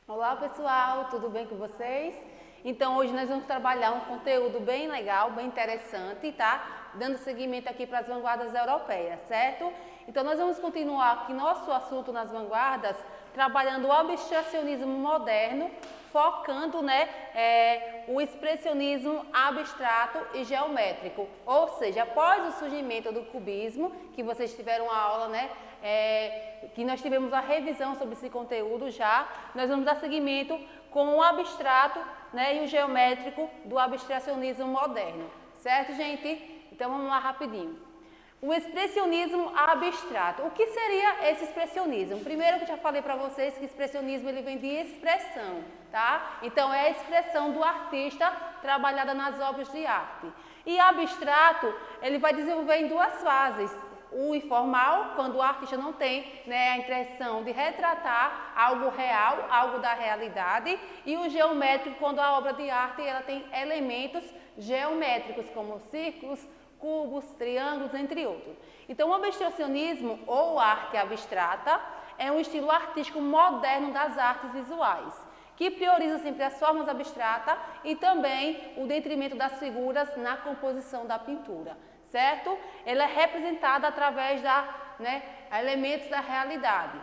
Olá pessoal, tudo bem com vocês? Então hoje nós vamos trabalhar um conteúdo bem legal, bem interessante, tá? Dando seguimento aqui para as vanguardas europeias, certo? Então nós vamos continuar aqui nosso assunto nas vanguardas, trabalhando o abstracionismo moderno, focando, o expressionismo abstrato e geométrico. Ou seja, após o surgimento do cubismo, que vocês tiveram a aula, que nós tivemos a revisão sobre esse conteúdo já, nós vamos dar seguimento com o abstrato, e o geométrico do abstracionismo moderno. Certo, gente? Então vamos lá rapidinho. O expressionismo abstrato. O que seria esse expressionismo? Primeiro que eu já falei para vocês que expressionismo ele vem de expressão, tá? Então é a expressão do artista trabalhada nas obras de arte. E abstrato, ele vai desenvolver em duas fases. O informal, quando o artista não tem a intenção de retratar algo real, algo da realidade, e o geométrico, quando a obra de arte ela tem elementos geométricos, como círculos, cubos, triângulos, entre outros. Então, o abstracionismo, ou arte abstrata, é um estilo artístico moderno das artes visuais, que prioriza sempre as formas abstratas e também o detrimento das figuras na composição da pintura, certo? Ela é representada através de elementos da realidade.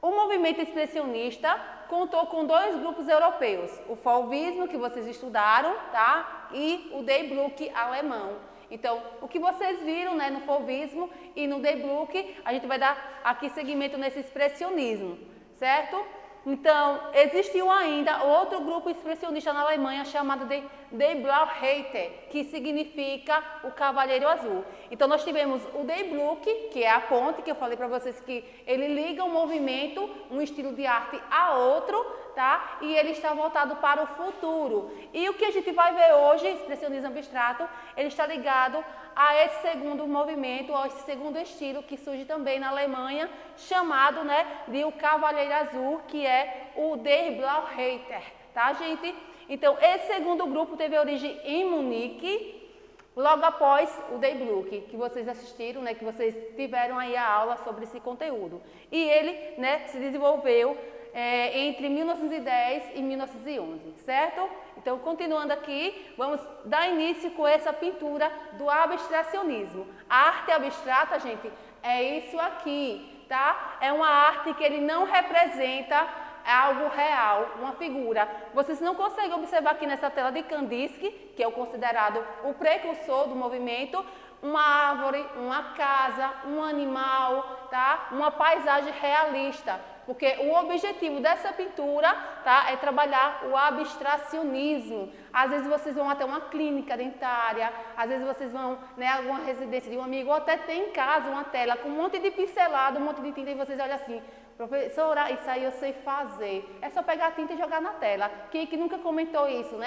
O movimento expressionista contou com dois grupos europeus, o fauvismo, que vocês estudaram, tá? E o Die Bluck alemão. Então, o que vocês viram no fauvismo e no Die Bluck, a gente vai dar aqui seguimento nesse expressionismo, certo? Então, existiu ainda outro grupo expressionista na Alemanha chamado de Die Blaue Reiter, que significa o Cavaleiro Azul. Então, nós tivemos o Die Bluck, que é a ponte, que eu falei para vocês que ele liga um movimento, um estilo de arte a outro, tá? E ele está voltado para o futuro. E o que a gente vai ver hoje, expressionismo abstrato, ele está ligado a esse segundo movimento, a esse segundo estilo que surge também na Alemanha, chamado de o Cavaleiro Azul, que é o Der Blaue Reiter, tá, gente? Então, esse segundo grupo teve origem em Munique, logo após o Die Bluck, que vocês assistiram, que vocês tiveram aí a aula sobre esse conteúdo. E ele, se desenvolveu entre 1910 e 1911, certo? Então, continuando aqui, vamos dar início com essa pintura do abstracionismo. A arte abstrata, gente, é isso aqui, tá? É uma arte que ele não representa algo real, uma figura. Vocês não conseguem observar aqui nessa tela de Kandinsky, que é o considerado o precursor do movimento, uma árvore, uma casa, um animal, tá? Uma paisagem realista. Porque o objetivo dessa pintura, tá, é trabalhar o abstracionismo. Às vezes vocês vão até uma clínica dentária, às vezes vocês vão a alguma residência de um amigo, ou até tem em casa uma tela com um monte de pincelado, um monte de tinta, e vocês olham assim: professora, isso aí eu sei fazer. É só pegar a tinta e jogar na tela. Quem que nunca comentou isso,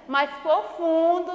Mas por fundo,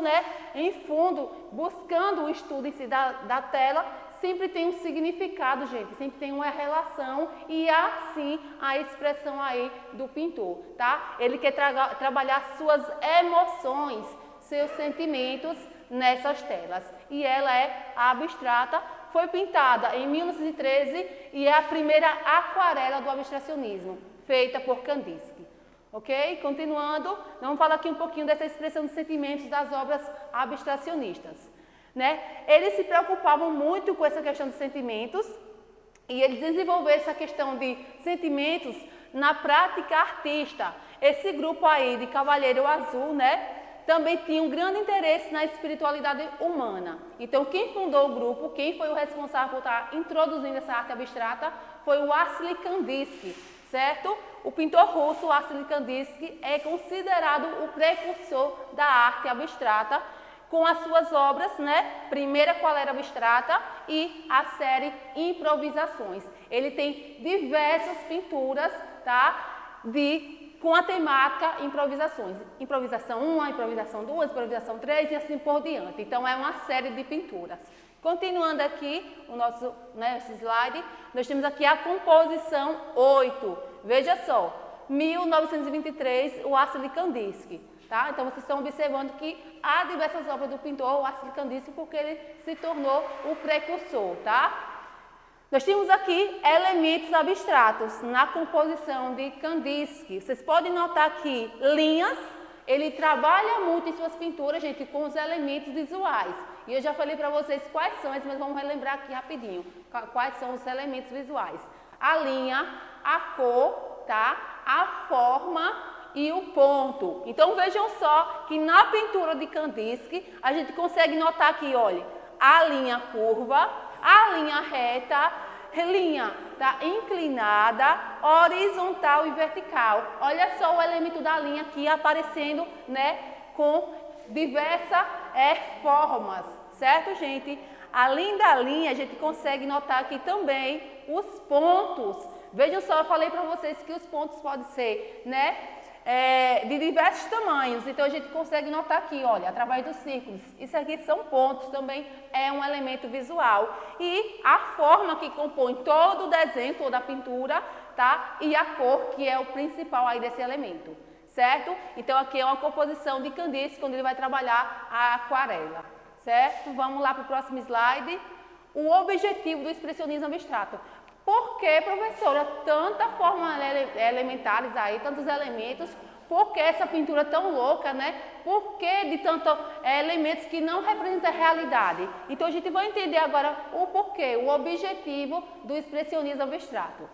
em fundo, buscando o estudo em si da tela, sempre tem um significado, gente, sempre tem uma relação e assim a expressão aí do pintor, tá? Ele quer trabalhar suas emoções, seus sentimentos nessas telas. E ela é abstrata, foi pintada em 1913 e é a primeira aquarela do abstracionismo, feita por Kandinsky. Ok? Continuando, vamos falar aqui um pouquinho dessa expressão de sentimentos das obras abstracionistas. Eles se preocupavam muito com essa questão de sentimentos e eles desenvolveram essa questão de sentimentos na prática artista. Esse grupo aí de Cavaleiro Azul, também tinha um grande interesse na espiritualidade humana. Então, quem fundou o grupo, quem foi o responsável por estar introduzindo essa arte abstrata, foi o Wassily Kandinsky, certo? O pintor russo Wassily Kandinsky é considerado o precursor da arte abstrata, com as suas obras, Primeira Aquarela Abstrata e a série Improvisações. Ele tem diversas pinturas, tá? Com a temática improvisações. Improvisação 1, improvisação 2, improvisação 3 e assim por diante. Então, é uma série de pinturas. Continuando aqui o nosso slide, nós temos aqui a composição 8. Veja só, 1923, o Wassily Kandinsky. tá? Então, vocês estão observando que há diversas obras do pintor Wassily Kandinsky porque ele se tornou o precursor, tá? Nós temos aqui elementos abstratos na composição de Kandinsky. Vocês podem notar aqui linhas. Ele trabalha muito em suas pinturas, gente, com os elementos visuais. E eu já falei para vocês quais são, mas vamos relembrar aqui rapidinho. Quais são os elementos visuais. A linha, a cor, tá? A forma e o ponto. Então, vejam só que na pintura de Kandinsky, a gente consegue notar aqui, olha, a linha curva, a linha reta, linha tá, inclinada, horizontal e vertical. Olha só o elemento da linha aqui aparecendo, né, com diversas formas, certo, gente? Além da linha, a gente consegue notar aqui também os pontos. Vejam só, eu falei para vocês que os pontos podem ser, né, de diversos tamanhos. Então, a gente consegue notar aqui, olha, através dos círculos. Isso aqui são pontos, também é um elemento visual. E a forma que compõe todo o desenho, toda a pintura, tá? E a cor, que é o principal aí desse elemento, certo? Então, aqui é uma composição de Kandinsky, quando ele vai trabalhar a aquarela, certo? Vamos lá para o próximo slide. O objetivo do expressionismo abstrato. Por que, professora, tanta forma elementares aí, tantos elementos? Por que essa pintura tão louca, né? Por que de tantos elementos que não representam a realidade? Então, a gente vai entender agora o porquê, o objetivo do expressionismo abstrato.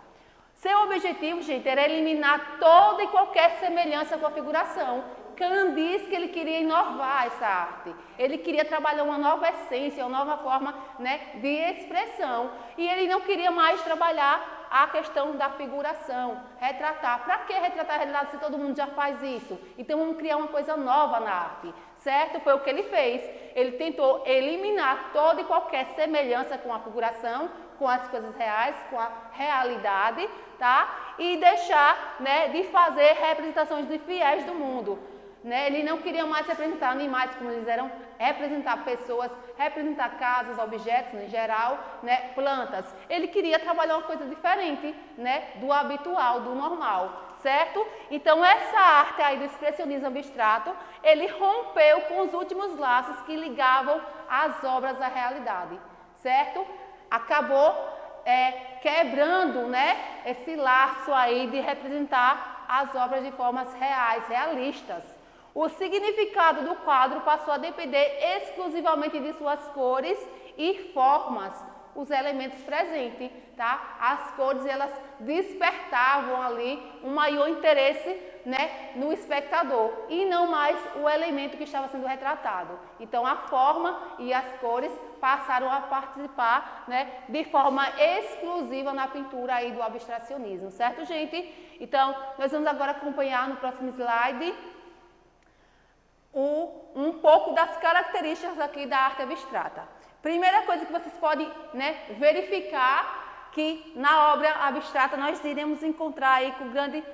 Seu objetivo, gente, era eliminar toda e qualquer semelhança com a figuração. Kandinsky, ele queria inovar essa arte. Ele queria trabalhar uma nova essência, uma nova forma, né, de expressão. E ele não queria mais trabalhar a questão da figuração, retratar. Para que retratar a realidade se todo mundo já faz isso? Então, vamos criar uma coisa nova na arte, certo? Foi o que ele fez. Ele tentou eliminar toda e qualquer semelhança com a figuração, com as coisas reais, com a realidade, tá? E deixar, né, de fazer representações de fiéis do mundo. Né? Ele não queria mais representar animais como eles eram, representar pessoas, representar casas, objetos em geral, né? Plantas. Ele queria trabalhar uma coisa diferente, né? Do habitual, do normal, certo? Então, essa arte aí do expressionismo abstrato, ele rompeu com os últimos laços que ligavam as obras à realidade, certo? Acabou quebrando, né? Esse laço aí de representar as obras de formas reais, realistas. O significado do quadro passou a depender exclusivamente de suas cores e formas, os elementos presentes, tá? As cores, elas despertavam ali um maior interesse, né, no espectador e não mais o elemento que estava sendo retratado. Então, a forma e as cores passaram a participar, né, de forma exclusiva na pintura aí do abstracionismo, certo, gente? Então, nós vamos agora acompanhar no próximo slide um pouco das características aqui da arte abstrata. Primeira coisa que vocês podem, né, verificar que na obra abstrata nós iremos encontrar aí com grande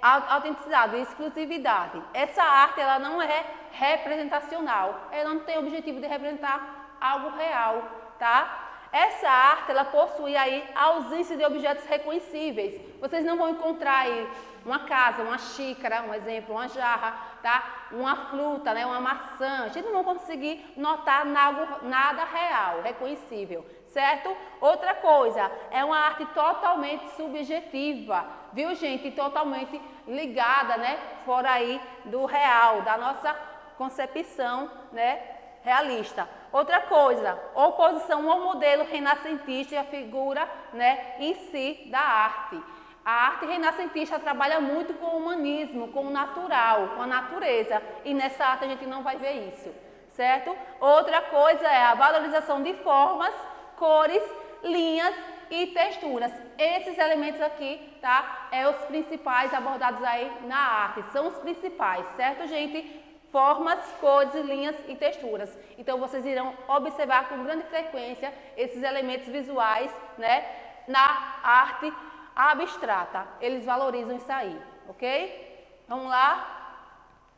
autenticidade, exclusividade. Essa arte, ela não é representacional, ela não tem o objetivo de representar algo real, tá? Essa arte, ela possui aí ausência de objetos reconhecíveis. Vocês não vão encontrar aí uma casa, uma xícara, um exemplo, uma jarra, tá? Uma fruta, né? Uma maçã. A gente não vai conseguir notar nada real, reconhecível, certo? Outra coisa, é uma arte totalmente subjetiva, viu, gente? Totalmente ligada, né? Fora aí do real, da nossa concepção, né, realista. Outra coisa, oposição ao modelo renascentista e a figura, né, em si da arte. A arte renascentista trabalha muito com o humanismo, com o natural, com a natureza. E nessa arte a gente não vai ver isso, certo? Outra coisa é a valorização de formas, cores, linhas e texturas. Esses elementos aqui, tá? Os principais abordados aí na arte. São os principais, certo, gente? Formas, cores, linhas e texturas. Então, vocês irão observar com grande frequência esses elementos visuais, né, na arte abstrata. Eles valorizam isso aí, ok? Vamos lá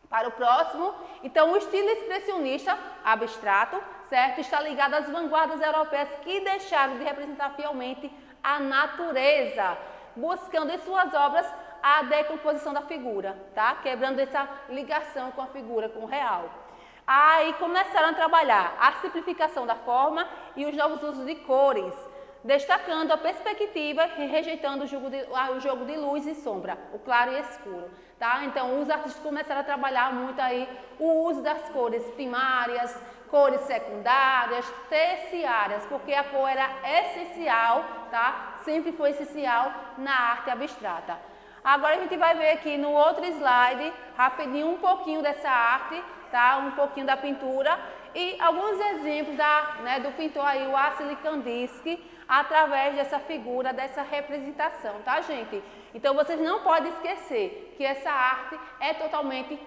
para o próximo. Então, o estilo expressionista abstrato, certo, está ligado às vanguardas europeias que deixaram de representar fielmente a natureza, buscando em suas obras a decomposição da figura, tá? Quebrando essa ligação com a figura, com o real. Aí começaram a trabalhar a simplificação da forma e os novos usos de cores, destacando a perspectiva e rejeitando o jogo de luz e sombra, o claro e escuro. Tá? Então, os artistas começaram a trabalhar muito aí o uso das cores primárias, cores secundárias, terciárias, porque a cor era essencial, tá? Sempre foi essencial na arte abstrata. Agora a gente vai ver aqui no outro slide, rapidinho, um pouquinho dessa arte, tá? Um pouquinho da pintura e alguns exemplos do pintor aí, o Wassily Kandinsky, através dessa figura, dessa representação, tá, gente? Então, vocês não podem esquecer que essa arte é totalmente,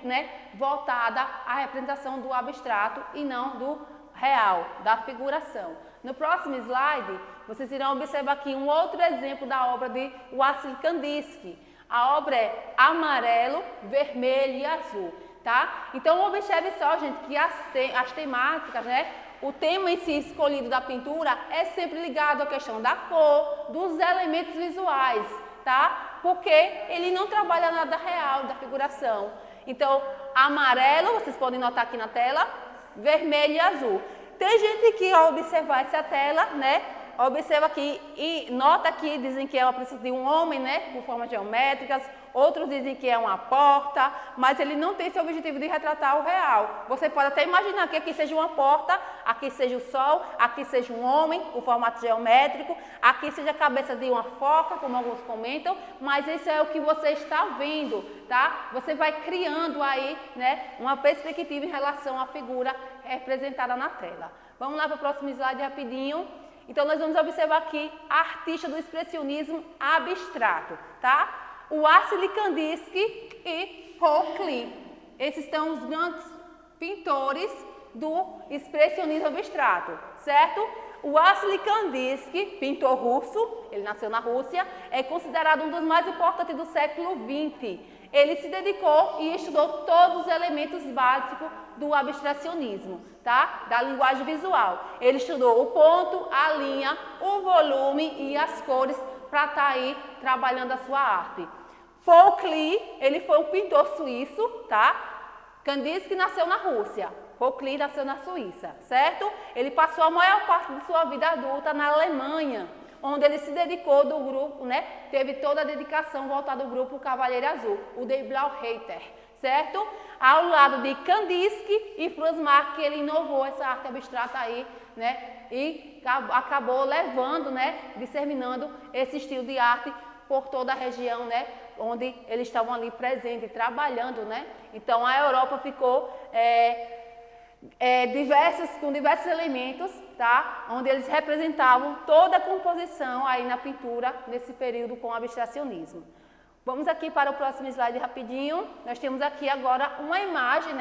voltada à representação do abstrato e não do real, da figuração. No próximo slide, vocês irão observar aqui um outro exemplo da obra de Wassily Kandinsky. A obra é amarelo, vermelho e azul, tá? Então, observe só, gente, que as temáticas, o tema em si escolhido da pintura é sempre ligado à questão da cor, dos elementos visuais, tá? Porque ele não trabalha nada real da figuração. Então, amarelo, vocês podem notar aqui na tela, vermelho e azul. Tem gente que ao observar essa tela, observa aqui e nota que dizem que é uma presença de um homem, com formas geométricas, outros dizem que é uma porta, mas ele não tem esse objetivo de retratar o real. Você pode até imaginar que aqui seja uma porta, aqui seja o sol, aqui seja um homem, o formato geométrico, aqui seja a cabeça de uma foca, como alguns comentam, mas isso é o que você está vendo, tá? Você vai criando aí, uma perspectiva em relação à figura representada na tela. Vamos lá para o próximo slide rapidinho. Então, nós vamos observar aqui a artista do expressionismo abstrato, tá? O Wassily Kandinsky e Paul Klee. Esses são os grandes pintores do expressionismo abstrato, certo? O Wassily Kandinsky, pintor russo, ele nasceu na Rússia, é considerado um dos mais importantes do século XX. Ele se dedicou e estudou todos os elementos básicos do abstracionismo, tá? Da linguagem visual. Ele estudou o ponto, a linha, o volume e as cores para estar aí trabalhando a sua arte. Paul Klee, ele foi um pintor suíço, tá? Kandinsky nasceu na Rússia. Paul Klee nasceu na Suíça, certo? Ele passou a maior parte de sua vida adulta na Alemanha, onde ele se dedicou do grupo, teve toda a dedicação voltada ao grupo Cavaleiro Azul, o Die Blaue Reiter, certo? Ao lado de Kandinsky e Franz Marc, que ele inovou essa arte abstrata aí, e acabou levando, disseminando esse estilo de arte por toda a região, onde eles estavam ali presentes, trabalhando, Então, a Europa ficou com diversos elementos, tá? Onde eles representavam toda a composição aí na pintura nesse período com o abstracionismo. Vamos aqui para o próximo slide rapidinho. Nós temos aqui agora uma imagem,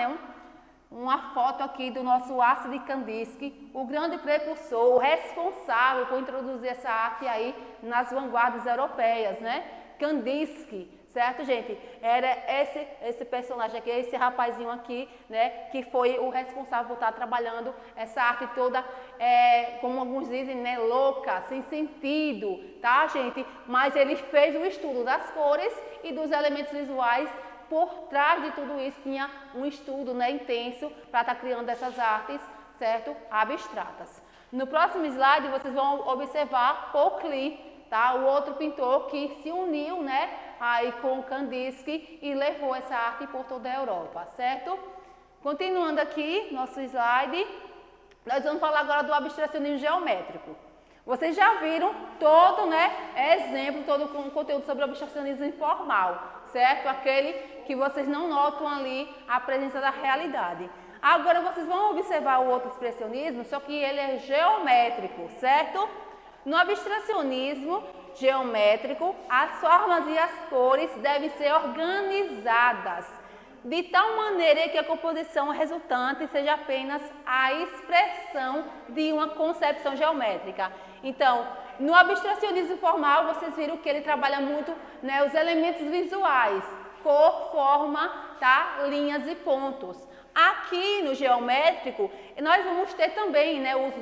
uma foto aqui do nosso Wassily Kandinsky, o grande precursor, o responsável por introduzir essa arte aí nas vanguardas europeias, Kandinsky, certo, gente? Era esse personagem aqui, esse rapazinho aqui, que foi o responsável por estar trabalhando essa arte toda, como alguns dizem, louca, sem sentido, tá, gente? Mas ele fez o estudo das cores e dos elementos visuais. Por trás de tudo isso tinha um estudo, intenso para estar criando essas artes, certo? Abstratas. No próximo slide, vocês vão observar Paul Klee, tá? O outro pintor que se uniu, aí com Kandinsky e levou essa arte por toda a Europa, certo? Continuando aqui, nosso slide, nós vamos falar agora do abstracionismo geométrico. Vocês já viram todo, exemplo, todo o conteúdo sobre o abstracionismo informal, certo? Aquele que vocês não notam ali a presença da realidade. Agora vocês vão observar o outro expressionismo, só que ele é geométrico, certo? No abstracionismo geométrico, as formas e as cores devem ser organizadas de tal maneira que a composição resultante seja apenas a expressão de uma concepção geométrica. Então, no abstracionismo formal, vocês viram que ele trabalha muito, os elementos visuais, cor, forma, tá? Linhas e pontos. Aqui no geométrico, nós vamos ter também o uso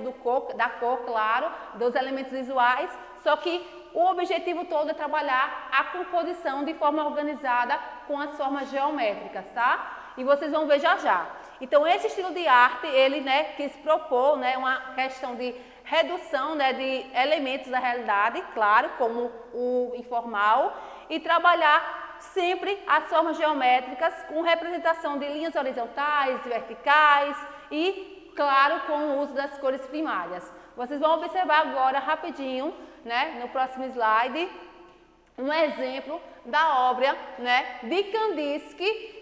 da cor, claro, dos elementos visuais, só que o objetivo todo é trabalhar a composição de forma organizada com as formas geométricas, tá? E vocês vão ver já já. Então, esse estilo de arte, ele, né, quis propor, né, uma questão de redução, né, de elementos da realidade, claro, como o informal, e trabalhar sempre as formas geométricas com representação de linhas horizontais, verticais e, claro, com o uso das cores primárias. Vocês vão observar agora rapidinho, né, no próximo slide, um exemplo da obra, né, de Kandinsky,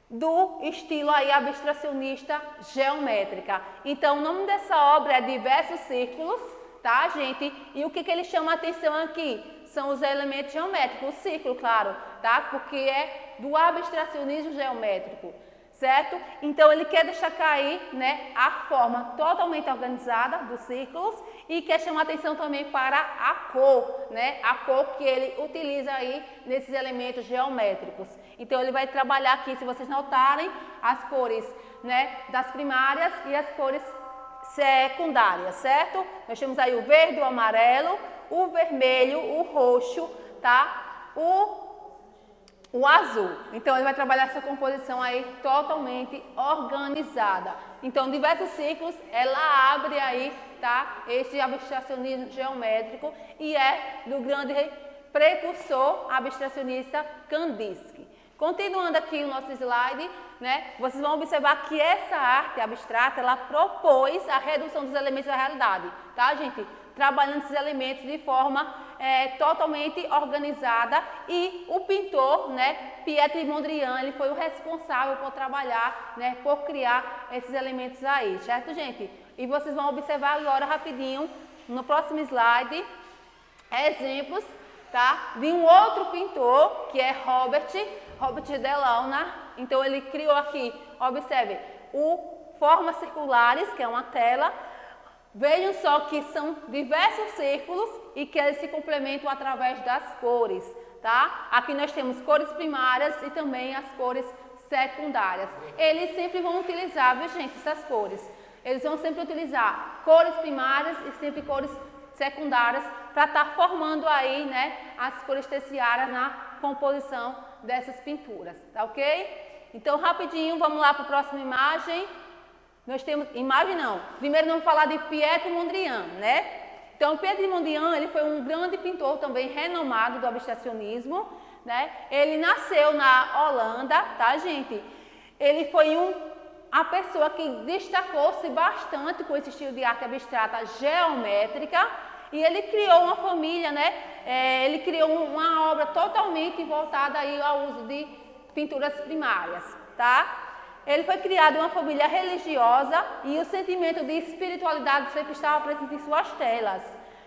do estilo aí abstracionista geométrica. Então, o nome dessa obra é Diversos Círculos, tá, gente? E o que ele chama a atenção aqui? São os elementos geométricos, o círculo, claro, tá? Porque é do abstracionismo geométrico, certo? Então, ele quer destacar aí, né, a forma totalmente organizada dos círculos e quer chamar atenção também para a cor, né? A cor que ele utiliza aí nesses elementos geométricos. Então, ele vai trabalhar aqui, se vocês notarem, as cores, né, das primárias e as cores secundárias, certo? Nós temos aí o verde, o amarelo, o vermelho, o roxo, tá? O azul. Então, ele vai trabalhar essa composição aí totalmente organizada. Então, Diversos Círculos, ela abre aí, tá? Esse abstracionismo geométrico e é do grande precursor abstracionista Kandinsky. Continuando aqui o nosso slide, né? Vocês vão observar que essa arte abstrata, ela propôs a redução dos elementos da realidade, tá, gente? Trabalhando esses elementos de forma totalmente organizada e o pintor, né, Pietro Mondrian, ele foi o responsável por trabalhar, né, por criar esses elementos aí, certo, gente? E vocês vão observar agora rapidinho, no próximo slide, exemplos, tá, de um outro pintor, que é Robert Delaunay. Então, ele criou aqui, observe, formas circulares, que é uma tela. Vejam só que são diversos círculos e que eles se complementam através das cores, tá? Aqui nós temos cores primárias e também as cores secundárias. Eles sempre vão utilizar, viu, gente, essas cores. Eles vão sempre utilizar cores primárias e sempre cores secundárias para estar formando aí, né, as cores terciárias na composição dessas pinturas, tá ok? Então, rapidinho, vamos lá para a próxima imagem. Nós temos, imagem não, primeiro vamos falar de Pietro Mondrian, né? Então, Pietro Mondrian, ele foi um grande pintor também renomado do abstracionismo, né? Ele nasceu na Holanda, tá, gente? Ele foi a pessoa que destacou-se bastante com esse estilo de arte abstrata geométrica e ele criou uma família, né? Ele criou uma obra totalmente voltada aí ao uso de pinturas primárias, tá? Ele foi criado em uma família religiosa e o sentimento de espiritualidade sempre estava presente em suas telas,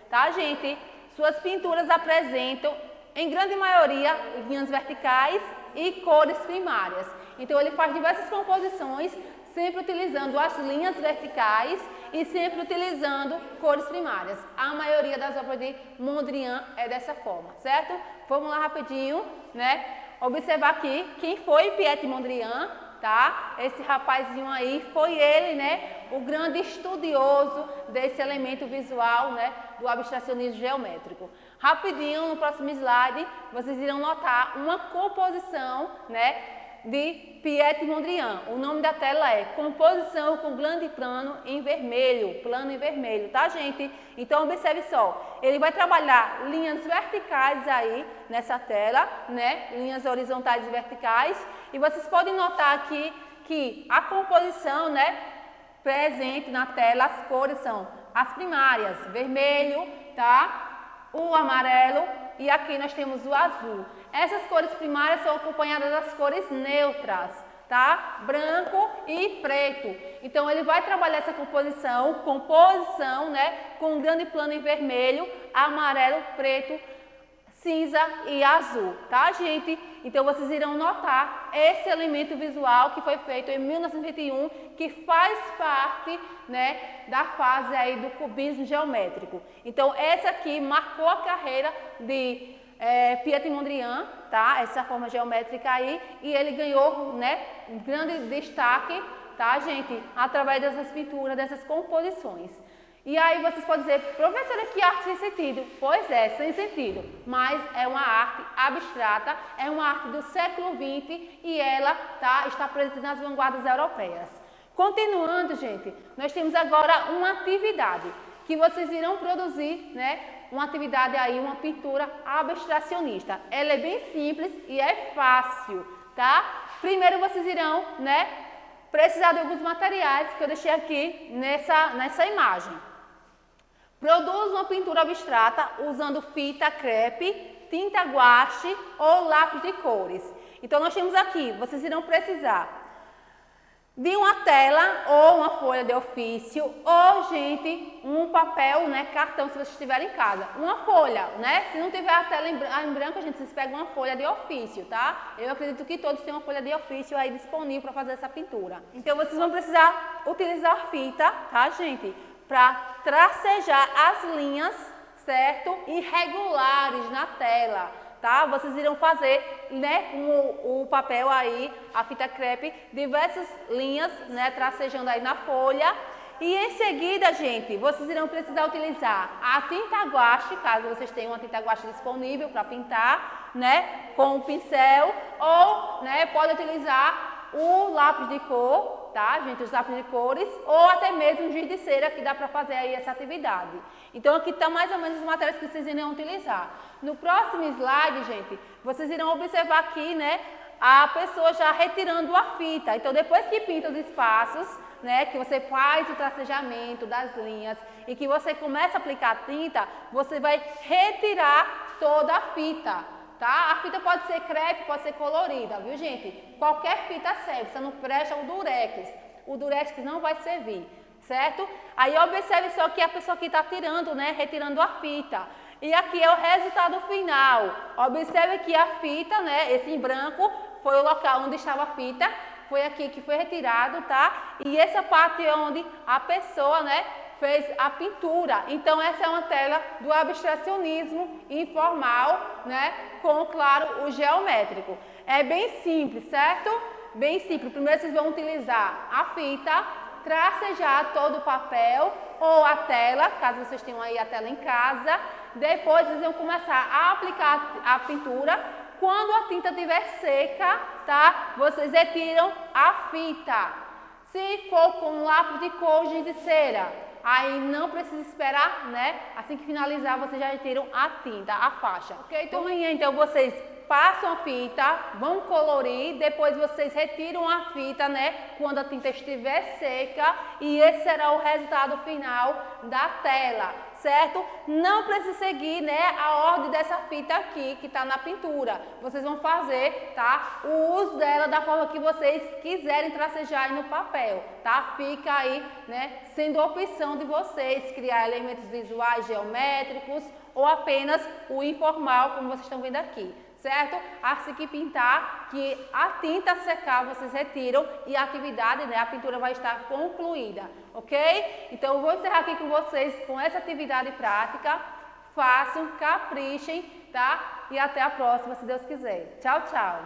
tá, gente? Suas pinturas apresentam, em grande maioria, linhas verticais e cores primárias. Então, ele faz diversas composições, sempre utilizando as linhas verticais e sempre utilizando cores primárias. A maioria das obras de Mondrian é dessa forma, certo? Vamos lá rapidinho, né? Observar aqui quem foi Pietro Mondrian, tá? Esse rapazinho aí foi ele, né? O grande estudioso desse elemento visual, né? Do abstracionismo geométrico. Rapidinho, no próximo slide, vocês irão notar uma composição, né? De Pietro Mondrian. O nome da tela é Composição com grande plano em vermelho, tá, gente? Então, observe só, ele vai trabalhar linhas verticais aí nessa tela, né? Linhas horizontais e verticais, e vocês podem notar aqui que a composição, né, presente na tela, as cores são as primárias, vermelho, tá? O amarelo e aqui nós temos o azul. Essas cores primárias são acompanhadas das cores neutras, tá? Branco e preto. Então, ele vai trabalhar essa composição, né? Com um grande plano em vermelho, amarelo, preto, cinza e azul, tá, gente? Então, vocês irão notar esse elemento visual que foi feito em 1921, que faz parte, né, da fase aí do cubismo geométrico. Então, essa aqui marcou a carreira de Pietro Mondrian, tá? Essa forma geométrica aí, e ele ganhou, né, um grande destaque, tá, gente? Através dessas pinturas, dessas composições. E aí vocês podem dizer, professora, que arte sem sentido? Pois é, sem sentido, mas é uma arte abstrata, é uma arte do século XX e ela está presente nas vanguardas europeias. Continuando, gente, nós temos agora uma atividade que vocês irão produzir, né? Uma atividade aí, uma pintura abstracionista. Ela é bem simples e é fácil, tá? Primeiro vocês irão, né, precisar de alguns materiais que eu deixei aqui nessa imagem. Produz uma pintura abstrata usando fita crepe, tinta guache ou lápis de cores. Então, nós temos aqui, vocês irão precisar de uma tela ou uma folha de ofício ou, gente, um papel, né, cartão, se vocês estiverem em casa. Uma folha, né? Se não tiver a tela em branco, gente, vocês pegam uma folha de ofício, tá? Eu acredito que todos têm uma folha de ofício aí disponível para fazer essa pintura. Então, vocês vão precisar utilizar fita, tá, gente? Para tracejar as linhas, certo? Irregulares na tela, tá? Vocês irão fazer, né, com o papel aí, a fita crepe, diversas linhas, né, tracejando aí na folha. E em seguida, gente, vocês irão precisar utilizar a tinta guache, caso vocês tenham uma tinta guache disponível para pintar, né, com o pincel, ou, né, pode utilizar o lápis de cor, tá, gente, os lápis de cores, ou até mesmo um giz de cera que dá para fazer aí essa atividade. Então, aqui está mais ou menos os materiais que vocês irão utilizar. No próximo slide, gente, vocês irão observar aqui, né, a pessoa já retirando a fita. Então, depois que pinta os espaços, né, que você faz o tracejamento das linhas e que você começa a aplicar a tinta, você vai retirar toda a fita. Tá? A fita pode ser crepe, pode ser colorida, viu, gente? Qualquer fita serve, você não presta o durex. O durex não vai servir, certo? Aí observe só que a pessoa aqui está tirando, né? Retirando a fita. E aqui é o resultado final. Observe que a fita, né? Esse em branco foi o local onde estava a fita. Foi aqui que foi retirado, tá? E essa parte é onde a pessoa, né, fez a pintura. Então, essa é uma tela do abstracionismo informal, né, com, claro, o geométrico. É bem simples, certo? Bem simples. Primeiro, vocês vão utilizar a fita, tracejar todo o papel ou a tela, caso vocês tenham aí a tela em casa. Depois, vocês vão começar a aplicar a pintura. Quando a tinta estiver seca, tá? Vocês retiram a fita. Se for com lápis de cor, giz de cera, aí não precisa esperar, né? Assim que finalizar, vocês já retiram a tinta, a faixa. Ok, turminha? Então, vocês passam a fita, vão colorir, depois vocês retiram a fita, né? Quando a tinta estiver seca, e esse será o resultado final da tela, certo? Não precisa seguir, né, a ordem dessa fita aqui, que está na pintura. Vocês vão fazer, tá, o uso dela da forma que vocês quiserem tracejar aí no papel, tá? Fica aí, né, sendo a opção de vocês criar elementos visuais geométricos ou apenas o informal, como vocês estão vendo aqui, certo? Assim que pintar, que a tinta secar, vocês retiram e a atividade, né, a pintura vai estar concluída, ok? Então, eu vou encerrar aqui com vocês com essa atividade prática. Façam, caprichem, tá? E até a próxima, se Deus quiser. Tchau, tchau!